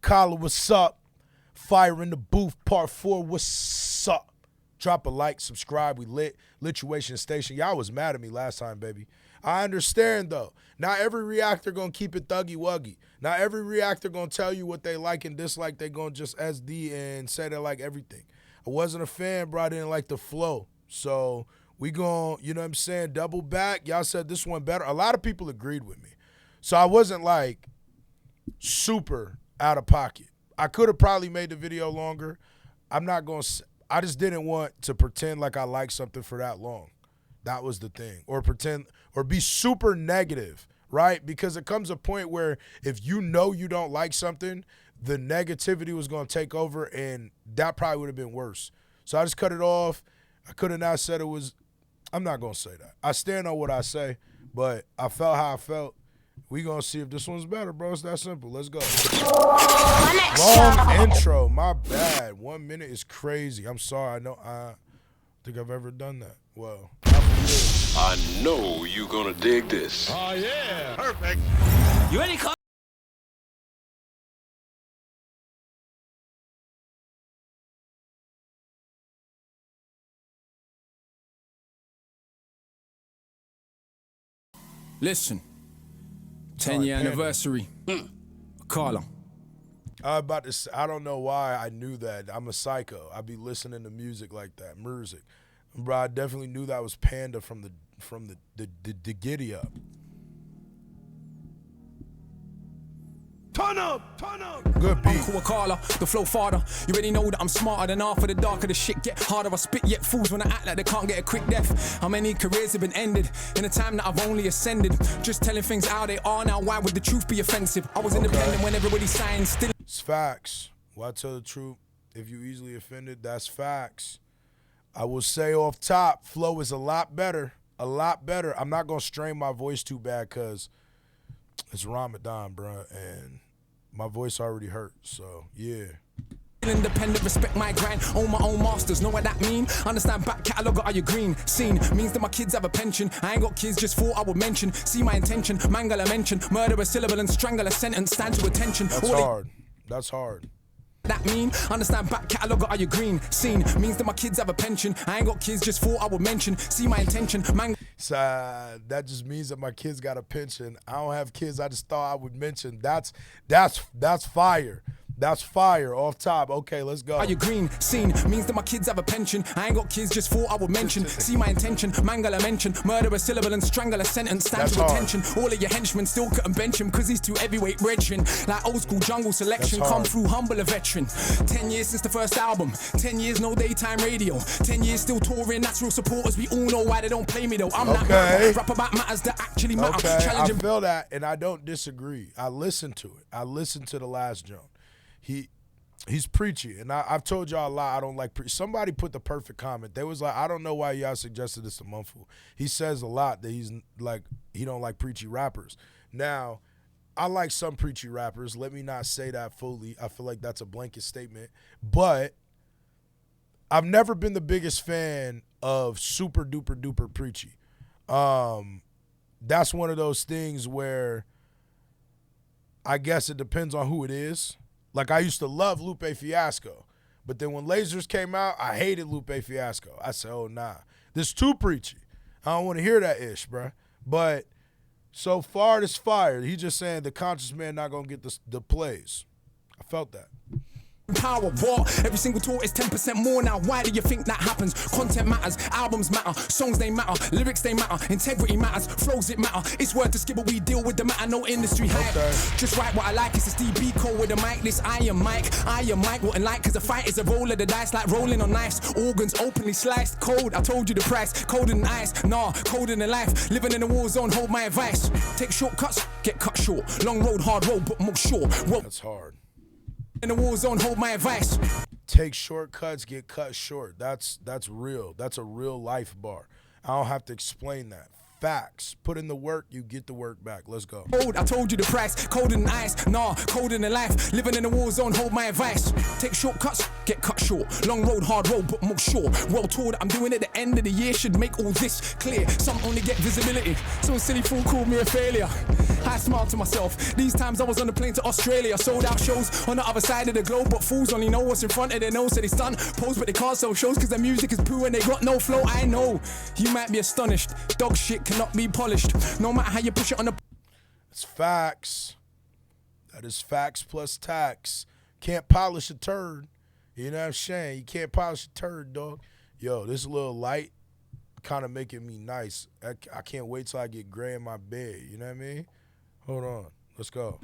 Akala, what's up? Fire in the Booth, part 4, what's up? Drop a like, subscribe, we lit. Lituation Station. Y'all was mad at me last time, baby. I understand, though. Not every reactor gonna keep it thuggy-wuggy. Not every reactor gonna tell you what they like and dislike. They gonna just SD and say they like everything. I wasn't a fan, bro. I didn't like the flow. So we gonna, you know what I'm saying, double back. Y'all said this one better. A lot of people agreed with me. So I wasn't, like, super out of pocket. I could have probably made the video longer. I'm not gonna – I just didn't want to pretend like I liked something for that long. That was the thing. Or pretend – or be super negative, right? Because it comes a point where if you know you don't like something, the negativity was going to take over, and that probably would have been worse. So I just cut it off. I could have not said it was – I'm not going to say that. I stand on what I say, but I felt how I felt. We going to see if this one's better, bro. It's that simple. Let's go. Long intro. My bad. 1 minute is crazy. I'm sorry. I don't think I've ever done that. Well, I know you're going to dig this. Oh, yeah. Perfect. You ready, Carl? Listen. 10-year anniversary. Akala. I was about to say, I don't know why I knew that. I'm a psycho. I be listening to music like that, music. Bro, I definitely knew that was Panda from the Giddy Up. Turn up, turn up. Good beat. Uncle Akala, the flow farther. You already know that I'm smarter than half of the darker the shit get harder. I spit yet fools when I act like they can't get a quick death. How many careers have been ended in a time that I've only ascended? Just telling things how they are now. Why would the truth be offensive? I was independent when everybody signed. Still, it's facts. Why tell the truth if you easily offended? That's facts. I will say off top, flow is a lot better. A lot better. I'm not gonna strain my voice too bad because it's Ramadan, bro, and my voice already hurt, so yeah. Independent, respect my grind, own my own masters, know what that mean? Understand back catalogue, are you green? Scene, means that my kids have a pension. I ain't got kids, just thought I would mention. See my intention, mangle a mention. Murder a syllable and strangle a sentence, stand to attention. That's hard, that's hard. That mean? Understand back catalogue, are you green? Scene, means that my kids have a pension. I ain't got kids, just thought I would mention. See my intention, mangle. So that just means that my kids got a pension. I don't have kids, I just thought I would mention. That's fire. That's fire off top. Okay, let's go. Are you green? Scene means that my kids have a pension. I ain't got kids, just thought I would mention. See my intention, mangle a mention. Murder a syllable and strangle a sentence. Stand to attention. All of your henchmen still couldn't bench him because he's too heavyweight brethren. Like old school jungle selection, come through humble a veteran. 10 years since the first album. 10 years no daytime radio. 10 years still touring, that's real supporters. We all know why they don't play me though. I'm not rap about matters that actually matter. Okay, I feel that and I don't disagree. I listened to it. I listened to the last jump. He's preachy, and I've told y'all a lot. I don't like somebody put the perfect comment. They was like, I don't know why y'all suggested this to MUNFU. He says a lot that he's like he don't like preachy rappers. Now, I like some preachy rappers. Let me not say that fully. I feel like that's a blanket statement. But I've never been the biggest fan of super duper duper preachy. That's one of those things where I guess it depends on who it is. Like, I used to love Lupe Fiasco. But then when Lasers came out, I hated Lupe Fiasco. I said, oh, nah. This too preachy. I don't want to hear that ish, bruh. But so far, it's fire. He just saying the conscious man not going to get the plays. I felt that. Power, war, every single tour is 10% more now. Why do you think that happens? Content matters, albums matter, songs they matter, lyrics they matter, integrity matters, flows it matter. It's word to skip, but we deal with the matter, no industry hype. Just write what I like, it's a DB code with a mic. This Iron Mike, wouldn't like, cause the fight is a roll of the dice, like rolling on knives. Organs openly sliced, cold, I told you the price, cold in ice, nah, cold in the life. Living in a war zone, hold my advice. Take shortcuts, get cut short. Long road, hard road, but more sure. That's hard. In the war zone, hold my advice. Take shortcuts, get cut short. That's real. That's a real life bar. I don't have to explain that. Facts. Put in the work, you get the work back. Let's go. I told you the price. Cold in ice, nah, cold in the life. Living in a war zone, hold my advice. Take shortcuts, get cut short. Long road, hard road, but more sure. World tour that I'm doing at the end of the year should make all this clear. Some only get visibility. Some silly fool called me a failure. I smiled to myself. These times I was on the plane to Australia, sold out shows on the other side of the globe, but fools only know what's in front of their nose. So they stunt pose, but they can't sell shows because their music is poo and they got no flow. I know you might be astonished. Dog shit cannot be polished, no matter how you push it on the. It's facts. That is facts plus tax. Can't polish a turd. You know what I'm saying? You can't polish a turd, dog. Yo, this little light kind of making me nice. I can't wait till I get gray in my bed. You know what I mean? Hold on. Let's go.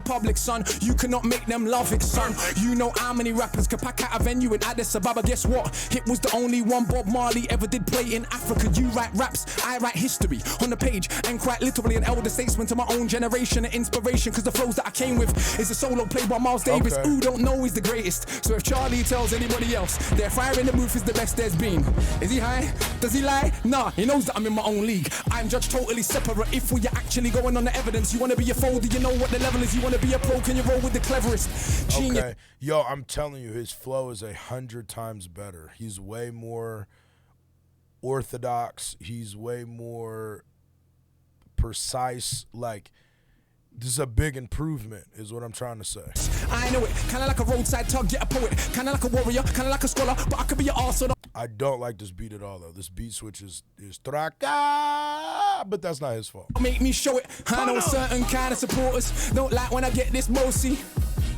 Public, son, you cannot make them love it, son. You know how many rappers can pack out a venue in Addis Ababa. Guess what? It was the only one Bob Marley ever did play in Africa. You write raps, I write history on the page, and quite literally an elder statesman to my own generation, an inspiration, because the flows that I came with is a solo play by Miles Davis. Okay. Who don't know he's the greatest? So if Charlie tells anybody else their fire in the booth is the best there's been, is he high? Does he lie? Nah, he knows that I'm in my own league. I'm judged totally separate. If we're actually going on the evidence, you want to be a fool, do you know what the level is? You want to be a pro, can you roll with the cleverest? Genius. Okay. Yo, I'm telling you, his flow is 100 times better. He's way more orthodox. He's way more precise. Like, this is a big improvement, is what I'm trying to say. I know it, kinda like a roadside tug, get a poet, kinda like a warrior, kinda like a scholar, but I could be your arse. I don't like this beat at all, though. This beat switch is traca, but that's not his fault. Make me show it. I know certain kind of supporters don't like when I get this bossy.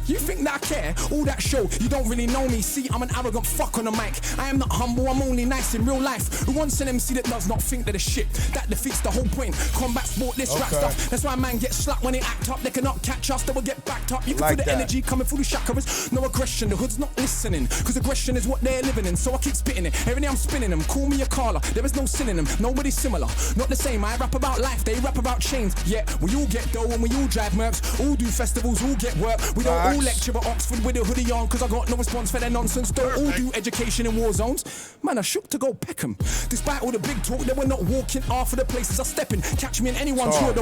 You think that I care? All that show, you don't really know me. See, I'm an arrogant fuck on the mic. I am not humble, I'm only nice in real life. Who wants an MC that does not think that a shit? That defeats the whole point. Combat sport, this rap stuff. That's why man gets slapped when they act up. They cannot catch us, they will get backed up. You can like feel the that energy coming through the chakras. No aggression, the hood's not listening. Cause aggression is what they're living in. So I keep spitting it. Every day I'm spinning them. Call me Akala. There is no synonym. Nobody's similar. Not the same. I rap about life, they rap about chains. Yeah, we all get dough and we all drive mercs. All do festivals, all get work. We don't all lecture at Oxford with a hoodie on, cause I got no response for their nonsense. Don't all do education in war zones. Man, I shook to go Peckham. Despite all the big talk, they were not walking half of the places I step in. Catch me in anyone's hood.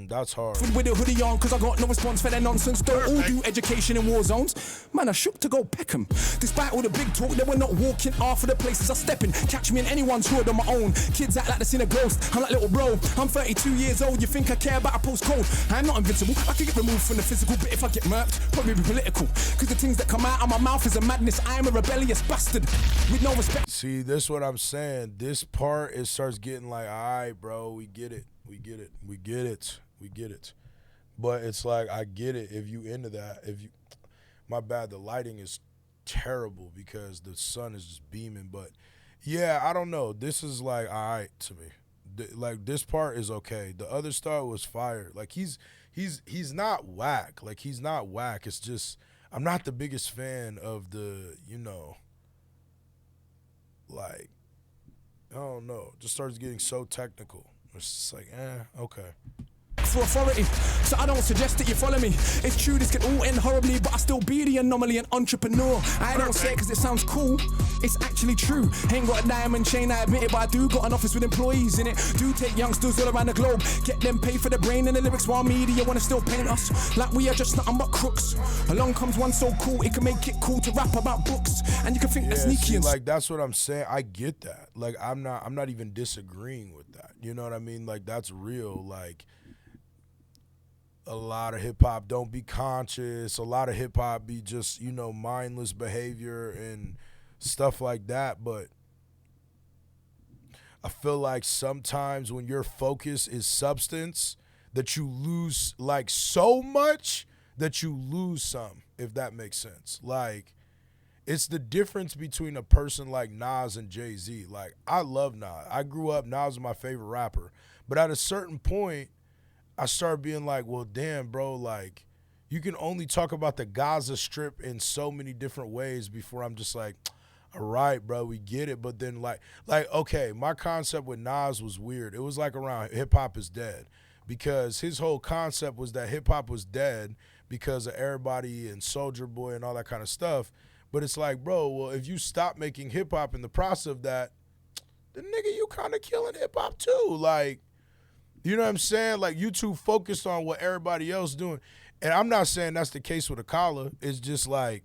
That's hard. With a hoodie on, cause I got no response for their nonsense. Don't all do education in war zones. Man, I shook to go Peckham. Despite all the big talk, they were not walking half of the places I step in. Catch me in anyone's hood on my own. Kids act like they seen a ghost. I'm like, little bro, I'm 32 years old. You think I care about a postcode? I'm not invincible. I could get removed from the physical, but if I get murked, probably be political. Cause the things that come out of my mouth is a madness. I am a rebellious bastard with no respect. See, this is what I'm saying. This part, it starts getting like, all right, bro, we get it. We get it. We get it. We get it. But it's like, I get it if you into that. If you, my bad, the lighting is terrible because the sun is just beaming. But yeah, I don't know. This is like, all right to me. Like, this part is okay. The other stuff was fire. Like, he's not whack. Like, he's not whack. It's just, I'm not the biggest fan of the, you know, like, I don't know. It just starts getting so technical. It's just like, okay. For authority, so I don't suggest that you follow me. It's true, this can all end horribly, but I still be the anomaly, an entrepreneur. I don't say it because it sounds cool, it's actually true. Ain't got a diamond chain, I admit it, but I do got an office with employees in it. Do take youngsters all around the globe, get them paid for the brain and the lyrics, while media wanna still paint us like we are just nothing but crooks. Along comes one so cool, it can make it cool to rap about books, and you can think that's sneaky. See, like, that's what I'm saying. I get that. Like, I'm not even disagreeing with that. You know what I mean? Like, that's real. Like, a lot of hip-hop don't be conscious. A lot of hip-hop be just, you know, mindless behavior and stuff like that. But I feel like sometimes when your focus is substance, that you lose, like, so much that you lose some, if that makes sense. Like, it's the difference between a person like Nas and Jay-Z. Like, I love Nas. I grew up, Nas was my favorite rapper. But at a certain point, I started being like, well, damn, bro, like, you can only talk about the Gaza Strip in so many different ways before I'm just like, all right, bro, we get it. But then, like, okay, my concept with Nas was weird. It was like around hip-hop is dead, because his whole concept was that hip-hop was dead because of everybody and Soulja Boy and all that kind of stuff. But it's like, bro, well, if you stop making hip-hop in the process of that, then, nigga, you kind of killing hip-hop too. Like, you know what I'm saying? Like, you too focused on what everybody else doing. And I'm not saying that's the case with Akala. It's just like,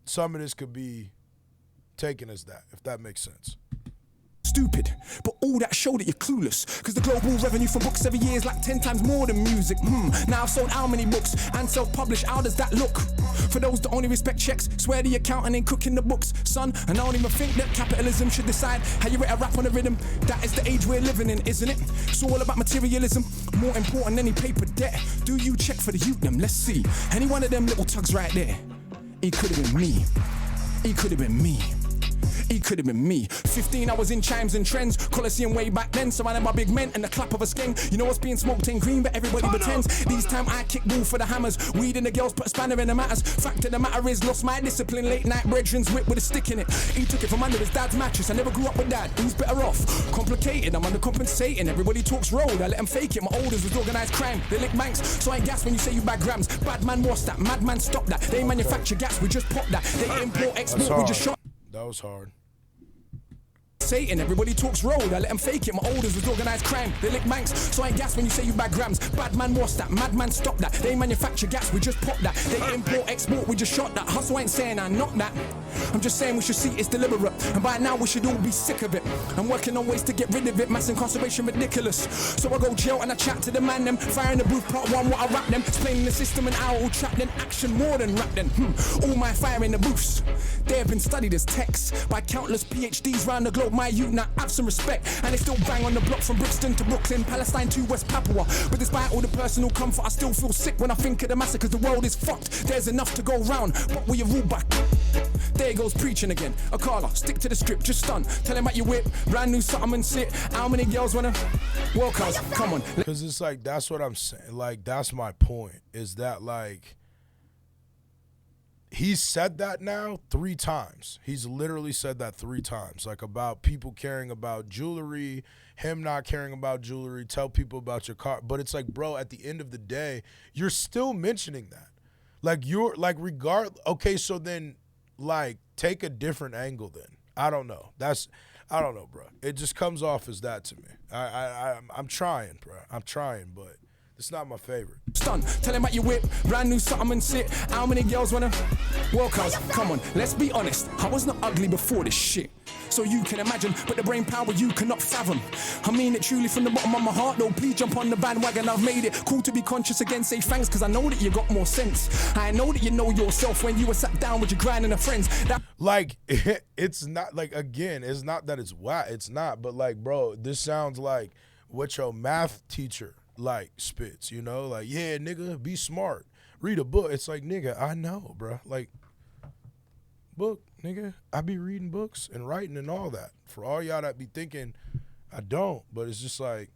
some of this could be taken as that, if that makes sense. stupid, but all that show that you're clueless. Cause the global revenue from books every year is like 10 times more than music. Now I've sold how many books and self-published, how does that look? For those that only respect checks, swear the accountant ain't cooking the books, son. And I don't even think that capitalism should decide how you rate a rap on a rhythm. That is the age we're living in, isn't it? It's all about materialism, more important than any paper debt. Do you check for the youth them? Let's see. Any one of them little tugs right there. He could have been me. He could have been me. He could have been me. 15, I was in chimes and trends. Coliseum way back then, surrounded by big men and the clap of a skeng. You know what's being smoked ain't green, but everybody pretends. These time I kick ball for the hammers. Weed and the girls put a spanner in the matters. Fact of the matter is, lost my discipline. Late night brethren's whip with a stick in it. He took it from under his dad's mattress. I never grew up with dad. Who's better off? Complicated, I'm undercompensating. Everybody talks road, I let them fake it. My olders was organised crime. They lick banks, so I ain't gas when you say you bag grams. Bad man, what's that? Madman, stop that. They manufacture gas, we just pop that. They import, export, we just shot. That was hard. Satan, everybody talks road, I let them fake it. My olders was organised crime, they lick banks, so I ain't gas when you say you bag grams. Bad man, what's that? Madman, stop that. They manufacture gas, we just pop that. They import, export, we just shot that. Hustle ain't saying I not that. I'm just saying we should see it's deliberate, and by now we should all be sick of it. I'm working on ways to get rid of it, mass incarceration ridiculous. So I go jail and I chat to the man them, fire in the booth, part one, what I rap them, explaining the system and how it all trap then, action more than rap then. All my fire in the booths, they have been studied as texts by countless PhDs round the globe. My youth now have some respect, and they still bang on the block from Brixton to Brooklyn, Palestine to West Papua. But despite all the personal comfort, I still feel sick when I think of the massacres. The world is fucked, there's enough to go round, but we are ruled back. There goes preaching again. Akala, stick to the script, just stun. Tell him about your whip, brand new something and sit. How many girls wanna? Well, cuz, come on. Because it's like, that's what I'm saying. Like, that's my point. Is that, like, he's said that now 3 times. He's literally said that 3 times. Like, about people caring about jewelry, him not caring about jewelry, tell people about your car. But it's like, bro, at the end of the day, you're still mentioning that. Like, you're, like, okay, so then, like, take a different angle then. I don't know. I don't know, bro. It just comes off as that to me. I'm trying, bro. I'm trying, but it's not my favorite. Stun, tell him about your whip, brand new something and sit. How many girls wanna? Well, cuz, come on, let's be honest. I was not ugly before this shit. So you can imagine, but the brain power you cannot fathom. I mean it truly from the bottom of my heart, though. Please jump on the bandwagon, I've made it. Cool to be conscious again, say thanks, cause I know that you got more sense. I know that you know yourself when you were sat down with your grind and your friends. Like, it's not, like, again, it's not that it's whack, it's not, but like, bro, this sounds like what your math teacher, like, spits, you know? Like, yeah, nigga, be smart. Read a book. It's like, nigga, I know, bro. Like, book, nigga. I be reading books and writing and all that. For all y'all that be thinking I don't, but it's just like,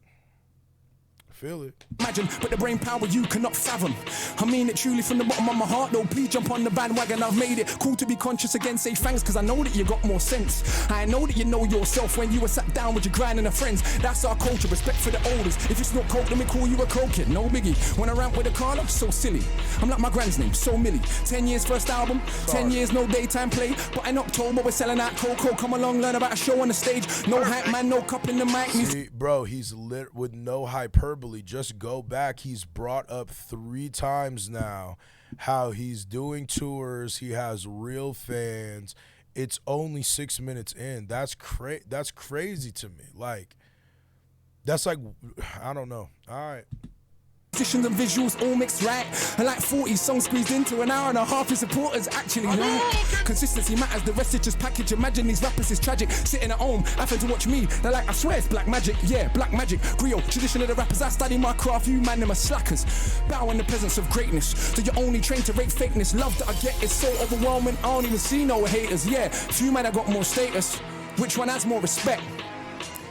feel it. Imagine, but the brain power you cannot fathom. I mean it truly from the bottom of my heart, though. Please jump on the bandwagon, I've made it. Cool to be conscious again, say thanks, cause I know that you got more sense. I know that you know yourself when you were sat down with your grind and your friends. That's our culture, respect for the elders. If it's not coke, let me call you a coke kid, no biggie. When I rant with Akala, so silly. I'm like my grand's name, so Millie. 10 years first album, 10 years no daytime play. But in October we're selling out cocoa. Come along, learn about a show on the stage. No hype man, no cup in the mic. See, bro, he's lit with no hyperbole. Just go back. He's brought up 3 times now how he's doing tours. He has real fans. It's only 6 minutes in. That's crazy to me. Like, that's like, I don't know. All right. Musicians and visuals all mixed right, and like 40 songs squeezed into an hour and a half. His supporters actually right. Consistency matters, the rest is just package. Imagine these rappers is tragic, sitting at home having to watch me. They're like, I swear it's black magic, yeah, black magic. Griot, tradition of the rappers, I study my craft. You man, them are slackers. Bow in the presence of greatness, so you're only trained to rate fakeness. Love that I get is so overwhelming, I don't even see no haters. Yeah, few man I got more status. Which one has more respect?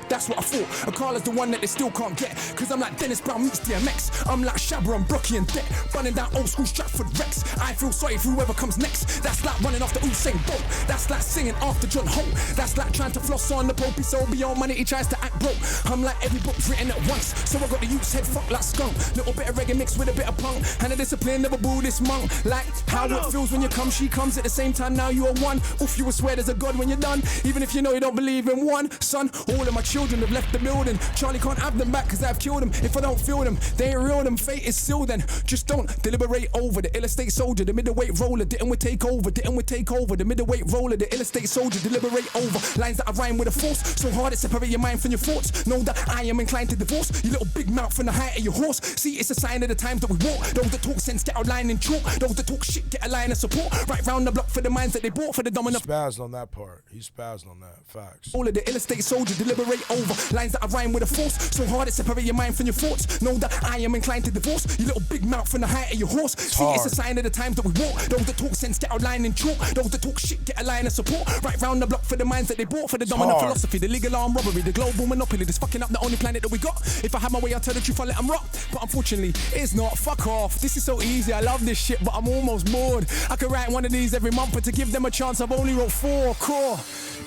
That's what I thought. Akala's the one that they still can't get. Cause I'm like Dennis Brown meets DMX. I'm like Shabba and Brocky and Deck. Running down old school Stratford Rex. I feel sorry for whoever comes next. That's like running after Usain Bolt. That's like singing after John Holt. That's like trying to floss on the Pope. He's so beyond money, he tries to act broke. I'm like every book's written at once. So I got the youth's head fucked like skunk. Little bit of reggae mixed with a bit of punk. And a discipline, never Buddhist monk. Like how it feels when you come, she comes at the same time. Now you are one. Oof, you will swear there's a God when you're done. Even if you know you don't believe in one. Son, all of my children children have left the building. Charlie can't have them back cause I've killed them. If I don't feel them, they ain't real, them fate is sealed then. Just don't deliberate over the ill estate soldier, the middleweight roller. Didn't we take over? Didn't we take over? The middleweight roller, the ill estate soldier, deliberate over. Lines that I rhyme with a force, so hard it separate your mind from your thoughts. Know that I am inclined to divorce your little big mouth from the height of your horse. See, it's a sign of the times that we walk. Those that talk sense get our line in chalk. Those that talk shit get a line of support. Right round the block for the minds that they bought for the dominant. He spazzed on that part. He spazzed on that. Facts. All of the ill estate soldier, deliberate over. Lines that I rhyme with a force, so hard it separate your mind from your thoughts. Know that I am inclined to divorce your little big mouth from the height of your horse. See, it's a sign of the times that we walk. Those that talk sense get our line in chalk. Those that talk shit get a line of support. Right round the block for the minds that they bought for the dominant philosophy. The legal armed robbery, the global monopoly, that's fucking up the only planet that we got. If I had my way, I'll tell the truth, I'll let them rock. But unfortunately, it's not. Fuck off. This is so easy. I love this shit, but I'm almost bored. I could write one of these every month, but to give them a chance, I've only wrote 4 core.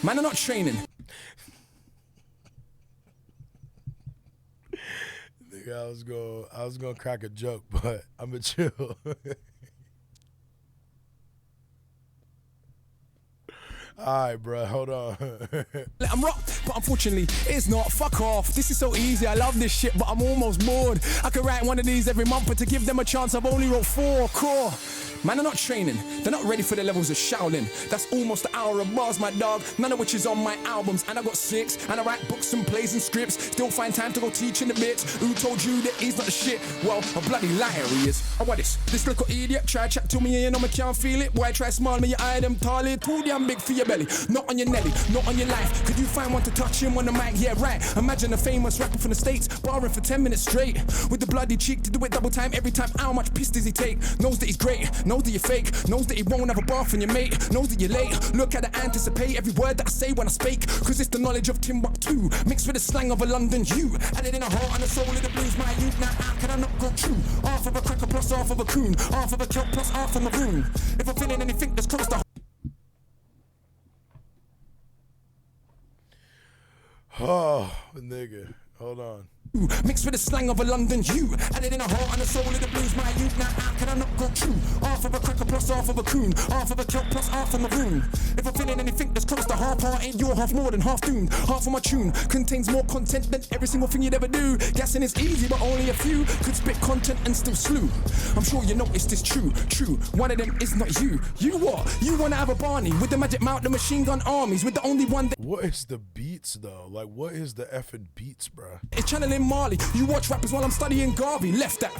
Man, I'm not training. Nigga, I was gonna crack a joke, but I'ma chill. Alright, bro, hold on. Let them rock, but unfortunately, it's not. Fuck off. This is so easy. I love this shit, but I'm almost bored. I could write one of these every month, but to give them a chance, I've only wrote 4 core. Man, they're not training. They're not ready for the levels of Shaolin. That's almost an hour of bars, my dog. None of which is on my albums. And I got 6. And I write books and plays and scripts. Still find time to go teach in the bits. Who told you that he's not the shit? Well, a bloody liar he is. Oh, what is? This little idiot try chat to me and you know me can't feel it. Boy, try smile me, your eye them tall. Too damn big for your belly. Not on your nelly, not on your life. Could you find one to touch him on the mic? Yeah, right. Imagine a famous rapper from the States barring for 10 minutes straight. With the bloody cheek to do it double time every time. How much piss does he take? Knows that he's great. Knows that you're fake. Knows that he won't have a bath on your mate. Knows that you're late. Look at the anticipate every word that I say when I speak. Cause it's the knowledge of Timbuktu mixed with the slang of a London Jew. Added in a heart and a soul of the blues. My youth, now how can I not go true? Half of a cracker plus half of a coon. Half of a kelp plus half of a maroon. If I'm feeling anything that's close to oh, nigga, hold on. mixed with the slang of a London Jew. Added in a heart and a soul of the blues. My youth, now how can I not go true? Half of a cracker plus half of a coon. Half of a kelp plus half of a maroon. If I'm feeling anything that's close to half heart, ain't your half more than half doomed. Half of my tune contains more content than every single thing you'd ever do. Guessing is easy, but only a few could spit content and still slew. I'm sure you noticed this true. One of them is not you. You what? You wanna have a Barney with the magic mount, the machine gun armies, with the only one that. What is the beats though? Like, what is the effing beats, bruh? It's channeling Marley. You watch rappers while I'm studying Garvey. Left that.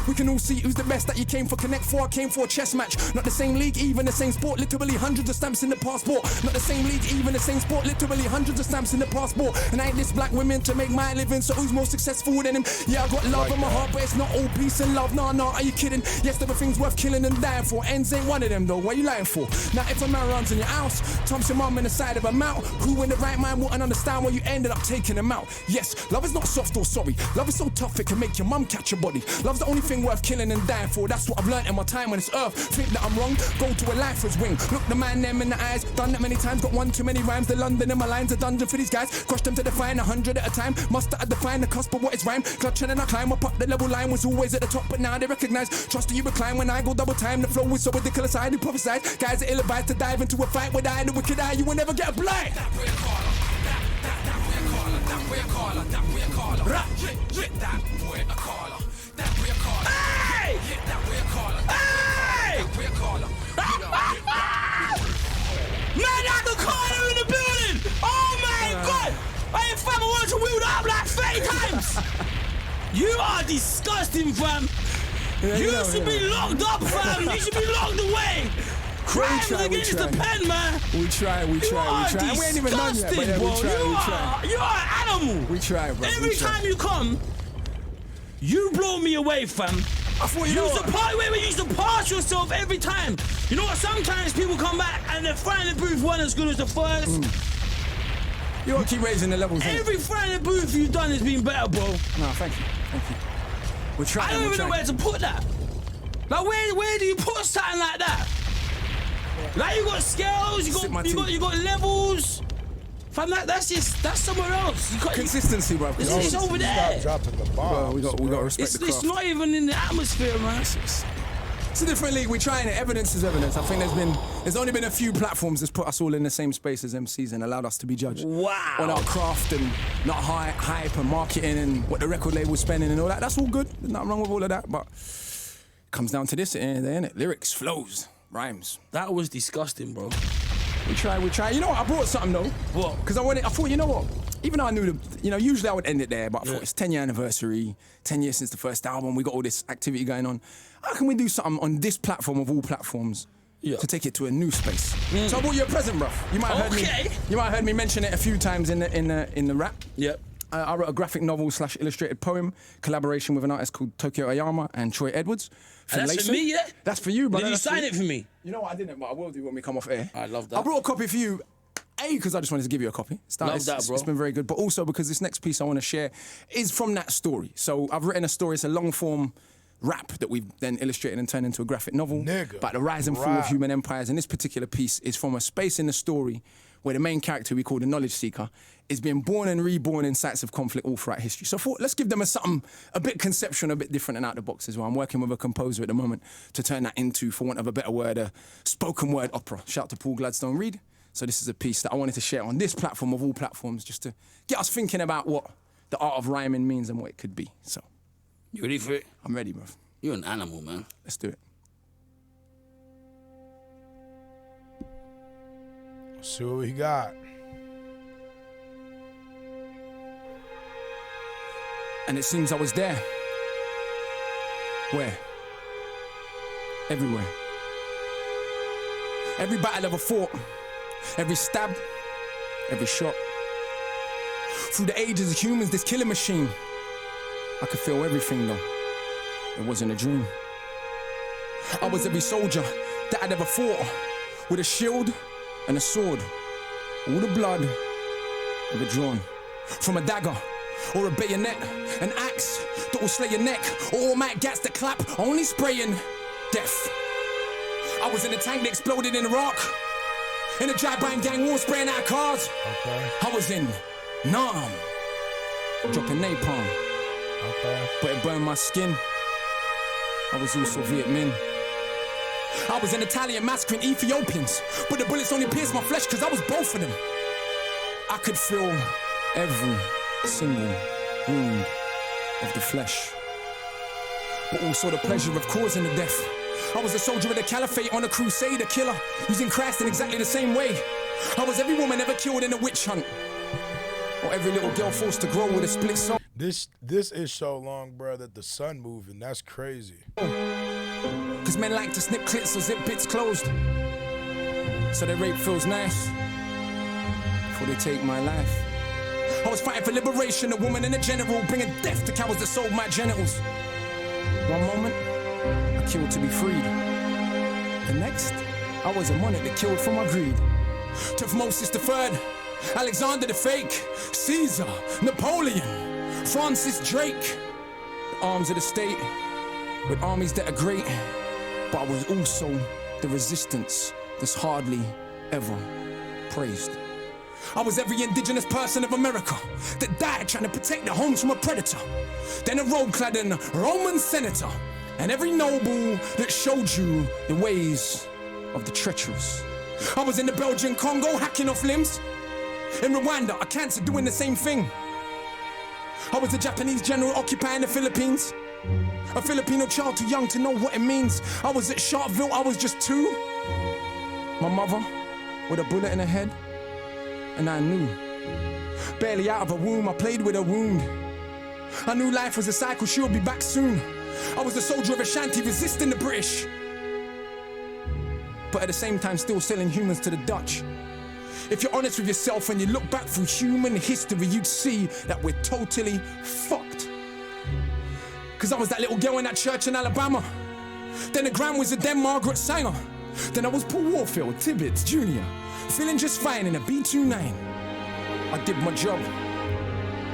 We can all see who's the best that you came for. Connect 4, I came for a chess match. Not the same league, even the same sport. Literally hundreds of stamps in the passport. Not the same league, even the same sport. Literally hundreds of stamps in the passport. And I ain't this black women to make my living. So who's more successful than him? Yeah, I got love in my heart, but it's not all peace and love. Nah, are you kidding? Yes, there were things worth killing and dying for. Ends ain't one of them though. What are you lying for? Now if a man runs in your house, Tom's your mum in the side of a mouth. Who in the right mind wouldn't understand why you ended up taking him out? Yes, love is not soft or sorry. Love is so tough it can make your mum catch your body. Love's the only thing worth killing and dying for. That's what I've learned in my time on this earth. Think that I'm wrong? Go to a lifer's wing. Look the man them in the eyes. Done that many times, got one too many rhymes. The London in my lines, a dungeon for these guys. Crush them to define 100 at a time. Must have defined the cusp of what is rhyme. Clutching and I climb up the level line. Was always at the top, but now they recognize. Trust that you recline when I go double time. The flow is so ridiculous, I do prophesize. Guys are ill-advised to dive into a fight with I, the wicked eye. You will never get a blind. That way caller, that way caller, that way caller. That way a caller, that way a caller. Hey! That way a caller, hey! That way a caller. Man, I the caller in the building. Oh my God! I ain't fam, I wanted to wheel up like 30 times. You are disgusting, fam. Yeah, you should be locked up, fam. You should be locked away. Crimes against the pen, man. We try. We ain't even done yet, but yeah, we try. You are an animal. We try, bro. Every time you come, you blow me away, fam. I thought you used to part where you used to pass yourself every time. You know what? Sometimes people come back and the final booth weren't as good as the first. You won't keep raising the levels. Every final booth you've done has been better, bro. No, thank you. We're trying. I don't even know where to put that. Like, where do you put something like that? Like, you got scales, you got levels. Fam, that's somewhere else. You got consistency, bro. It's over there. Stop dropping the bombs. We got to respect the craft. It's not even in the atmosphere, man. It's a different league. We're trying it. Evidence is evidence. I think there's only been a few platforms that's put us all in the same space as MCs and allowed us to be judged. Wow. On our craft and not hype and marketing and what the record label's spending and all that. That's all good. There's nothing wrong with all of that. But it comes down to this at the end of the day, innit? Lyrics, flows, rhymes. That was disgusting, bro. We try. You know what? I brought something though. What? Because I thought, you know what? Even though I knew usually I would end it there, but I thought it's 10-year anniversary, 10 years since the first album, we got all this activity going on. How can we do something on this platform of all platforms to take it to a new space? So I brought you a present, bruv. You might have heard me mention it a few times in the rap. Yep. I wrote a graphic novel / illustrated poem, collaboration with an artist called Tokyo Ayama and Troy Edwards. And that's for me, yeah? That's for you, brother. Did you sign it for me? You know what, I didn't, but I will do when we come off air. I love that. I brought a copy for you. Because I just wanted to give you a copy. Love that, bro. It's been very good. But also because this next piece I want to share is from that story. So I've written a story. It's a long-form rap that we've then illustrated and turned into a graphic novel about the rise and fall of human empires. And this particular piece is from a space in the story where the main character we call the Knowledge Seeker is being born and reborn in sites of conflict all throughout history. So I thought, let's give them something a bit conceptual, a bit different and out of the box as well. I'm working with a composer at the moment to turn that into, for want of a better word, a spoken word opera. Shout out to Paul Gladstone Reed. So this is a piece that I wanted to share on this platform of all platforms, just to get us thinking about what the art of rhyming means and what it could be. So, You ready for it? I'm ready, bruv. You're an animal, man. Let's do it. Let's see what we got. And it seems I was there. Where? Everywhere. Every battle ever fought. Every stab, every shot. Through the ages of humans, this killing machine. I could feel everything though. It wasn't a dream. I was every soldier that I'd ever fought, with a shield and a sword. All the blood ever drawn. From a dagger or a bayonet, an axe that will slay your neck, or automatic gas that clap, only spraying death. I was in a tank that exploded in Iraq. In a drive-by gang war spraying out cars. Okay. I was in Nam, dropping napalm. Okay. But it burned my skin. I was also Viet Minh. I was an Italian massacring Ethiopians, but the bullets only pierced my flesh because I was both of them. I could feel every single wound of the flesh, but also the pleasure of causing the death. I was a soldier of the caliphate on a crusade, a killer, using Christ in exactly the same way. I was every woman ever killed in a witch hunt, or every little girl forced to grow with a split soul. This is so long, bro, that the sun moving. That's crazy. Cause men like to snip clits or zip bits closed, so their rape feels nice before they take my life. I was fighting for liberation, a woman and a general, bringing death to cowards that sold my genitals. One moment, I killed to be freed. The next, I was a monarch that killed for my greed. Tutmosis III, Alexander the Fake, Caesar, Napoleon, Francis Drake. The arms of the state, with armies that are great, but I was also the resistance that's hardly ever praised. I was every indigenous person of America that died trying to protect their homes from a predator. Then a robe-clad Roman senator, and every noble that showed you the ways of the treacherous. I was in the Belgian Congo hacking off limbs. In Rwanda, a cancer doing the same thing. I was a Japanese general occupying the Philippines. A Filipino child too young to know what it means. I was at Sharpeville, I was just 2. My mother with a bullet in her head, and I knew. Barely out of her womb, I played with her wound. I knew life was a cycle, she would be back soon. I was a soldier of Ashanti resisting the British, but at the same time still selling humans to the Dutch. If you're honest with yourself and you look back through human history, you'd see that we're totally fucked. Cause I was that little girl in that church in Alabama. Then the Grand Wizard, then Margaret Sanger. Then I was Paul Warfield, Tibbets Jr., feeling just fine in a B-29. I did my job.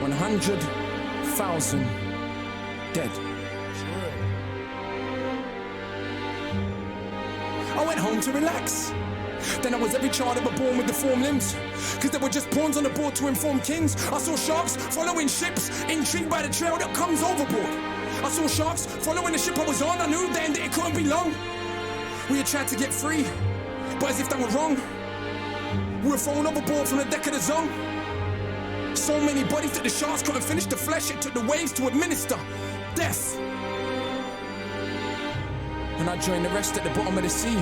100,000 dead. I went home to relax. Then I was every child ever born with deformed limbs. Cause there were just pawns on the board to inform kings. I saw sharks following ships, intrigued by the trail that comes overboard. I saw sharks following the ship I was on. I knew then that it couldn't be long. We had tried to get free, but as if that were wrong, we were thrown overboard from the deck of the Zone. So many bodies that the sharks couldn't finish the flesh. It took the waves to administer death. And I joined the rest at the bottom of the sea.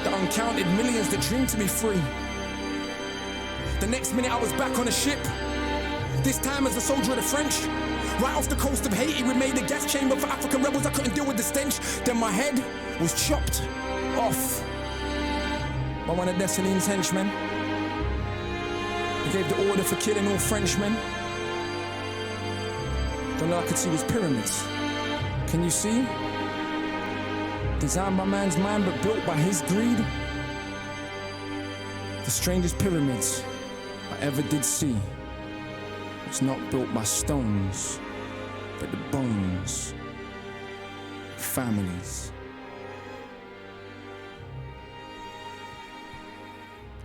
The uncounted millions that dreamed to be free. The next minute I was back on a ship. This time as a soldier of the French. Right off the coast of Haiti, we made a gas chamber for African rebels. I couldn't deal with the stench. Then my head was chopped off by one of Dessalines' henchmen. He gave the order for killing all Frenchmen. All I could see was pyramids. Can you see? Designed by man's mind but built by his greed. The strangest pyramids I ever did see. It's not built by stones, but the bones of families.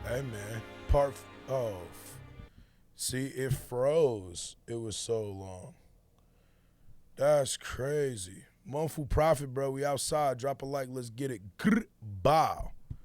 Hey man, see, it froze. It was so long. That's crazy. MUNFU Proffitt, bro. We outside. Drop a like. Let's get it. Bow.